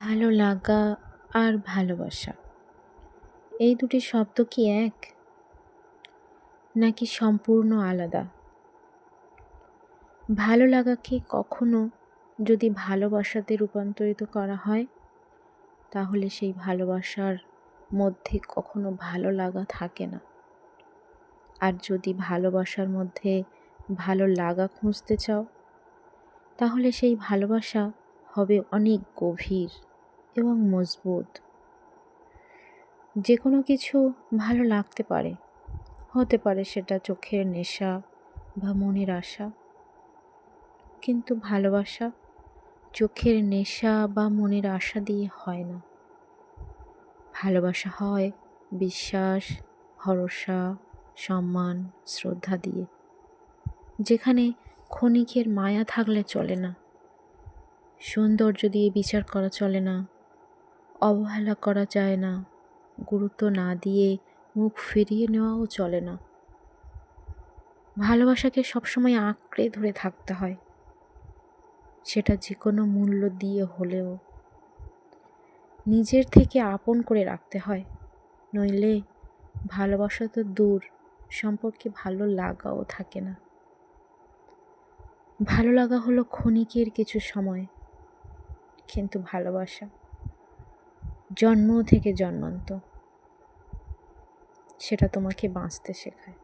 ভালো লাগা আর ভালোবাসা এই দুটি শব্দ কি এক, নাকি সম্পূর্ণ আলাদা? ভালো লাগাকে কখনো যদি ভালোবাসাতে রূপান্তরিত করা হয়, তাহলে সেই ভালোবাসার মধ্যে কখনো ভালো লাগা থাকে না। আর যদি ভালোবাসার মধ্যে ভালো লাগা খুঁজতে চাও, তাহলে সেই ভালোবাসা হবে অনেক গভীর এবং মজবুত। যে কোনো কিছু ভালো লাগতে পারে, হতে পারে সেটা চোখের নেশা বা মনের আশা, কিন্তু ভালোবাসা চোখের নেশা বা মনের আশা দিয়ে হয় না। ভালোবাসা হয় বিশ্বাস, ভরসা, সম্মান, শ্রদ্ধা দিয়ে, যেখানে ক্ষণিকের মায়া থাকলে চলে না, সৌন্দর্য দিয়ে বিচার করা চলে না, অবহেলা করা যায় না, গুরুত্ব না দিয়ে মুখ ফিরিয়ে নেওয়াও চলে না। ভালোবাসাকে সবসময় আঁকড়ে ধরে থাকতে হয়, সেটা যে কোনো মূল্য দিয়ে হলেও। নিজের থেকে আপন করে রাখতে হয়, নইলে ভালোবাসা তো দূর, সম্পর্কে ভালো লাগাও থাকে না। ভালো লাগা হলো ক্ষণিকের কিছু সময়, কিন্তু ভালোবাসা জন্ম থেকে জন্মান্ত, সেটা তোমাকে বাঁচতে শেখায়।